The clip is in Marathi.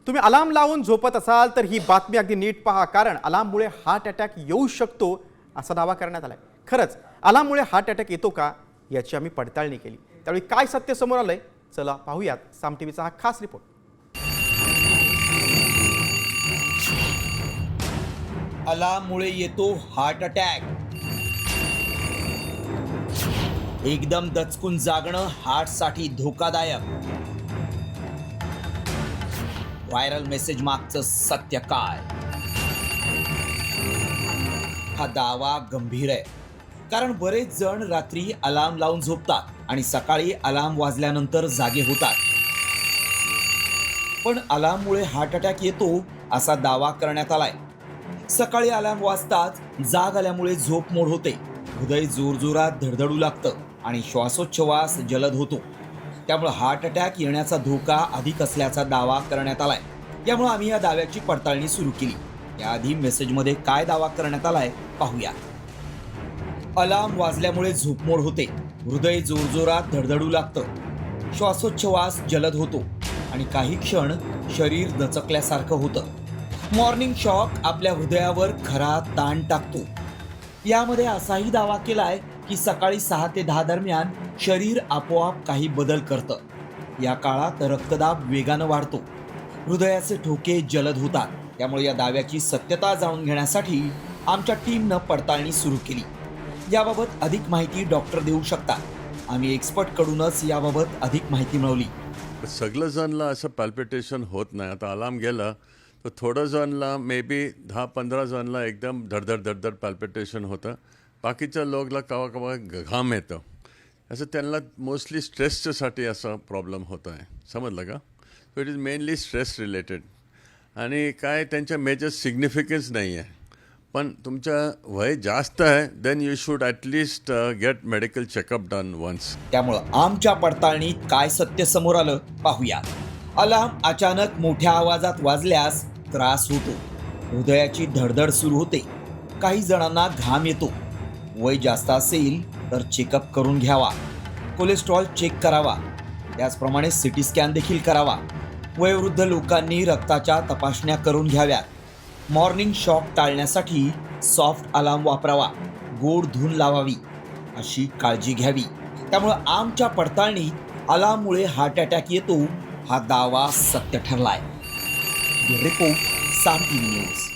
तुम्ही अलार्म लावून झोपत असाल तर ही बातमी अगदी नीट पहा, कारण अलार्ममुळे हार्ट अटॅक येऊ शकतो असा दावा करण्यात आलाय. खरंच अलार्ममुळे हार्ट अटॅक येतो का याची आम्ही पडताळणी केली. त्यावेळी काय सत्य समोर आलंय चला पाहूयात साम टीव्हीचा हा खास रिपोर्ट. अलार्ममुळे येतो हार्ट अटॅक. एकदम दचकून जागणं हार्टसाठी धोकादायक. व्हायरल मेसेज मागचं सत्य काय? हा दावा गंभीर आहे, कारण बरेच जण रात्री अलार्म लावून झोपतात आणि सकाळी अलार्म वाजल्यानंतर जागे होतात. पण अलार्ममुळे हार्ट अटॅक येतो असा दावा करण्यात आलाय. सकाळी अलार्म वाजताच जाग आल्यामुळे झोप मोड होते, हृदय जोरजोरात धडधडू लागतं आणि श्वासोच्छवास जलद होतो. त्यामुळे हार्ट अटॅक येण्याचा धोका अधिक असल्याचा दावा करण्यात आलाय. त्यामुळे आम्ही या दाव्याची पडताळणी सुरू केली. याआधी मेसेजमध्ये काय दावा करण्यात आलाय पाहूया. अलार्म वाजल्यामुळे झोपमोड होते, हृदय जोरजोरात धडधडू लागतं, श्वासोच्छवास जलद होतो आणि काही क्षण शरीर दचकल्यासारखं होतं. मॉर्निंग शॉक आपल्या हृदयावर खरा ताण टाकतो. यामध्ये असाही दावा केलाय की सकाळी 6 ते 10 दरम्यान शरीर आपोआप काही बदल करतं. या काळात रक्तदाब वेगानं वाढतो, हृदयाचे ठोके जलद होतात. त्यामुळे या दाव्याची सत्यता जाणून घेण्यासाठी आमच्या टीमनं पडताळणी सुरू केली. याबाबत अधिक माहिती डॉक्टर देऊ शकतात. आम्ही एक्सपर्टकडूनच याबाबत अधिक माहिती मिळवली. सगळं जणला असं पॅल्पिटेशन होत नाही. आता अलार्म गेला तर थोडं जणला मे बी 10-15 जणला एकदम धडधड धडधड पॅल्पिटेशन होतं. बाकीच्या लोकला कवा कवा घाम येतं. असं त्यांना मोस्टली स्ट्रेसच्यासाठी असा प्रॉब्लेम होत आहे. समजलं का? So it is mainly stress related. आणि काय त्यांच्या मेजर सिग्निफिकन्स नाही आहे. पण तुमचं वय जास्त आहे then you should at least get medical checkup done once. त्यामुळं आमच्या पडताळणीत काय सत्य समोर आलं पाहूया. अलार्म अचानक मोठ्या आवाजात वाजल्यास त्रास होतो, हृदयाची धडधड सुरू होते, काही जणांना घाम येतो. वय जास्त असेल तर चेकअप करून घ्यावा, कोलेस्ट्रॉल चेक करावा, त्याचप्रमाणे सिटी स्कॅन देखील करावा. वयोवृद्ध लोकांनी रक्ताच्या तपासण्या करून घ्याव्यात. मॉर्निंग शॉक टाळण्यासाठी सॉफ्ट अलार्म वापरावा, गोड धून लावावी, अशी काळजी घ्यावी. त्यामुळं आमच्या पडताळणीत अलार्ममुळे हार्ट अटॅक येतो हा दावा सत्य ठरलाय. रिपोर्ट साम टीव्ही न्यूज.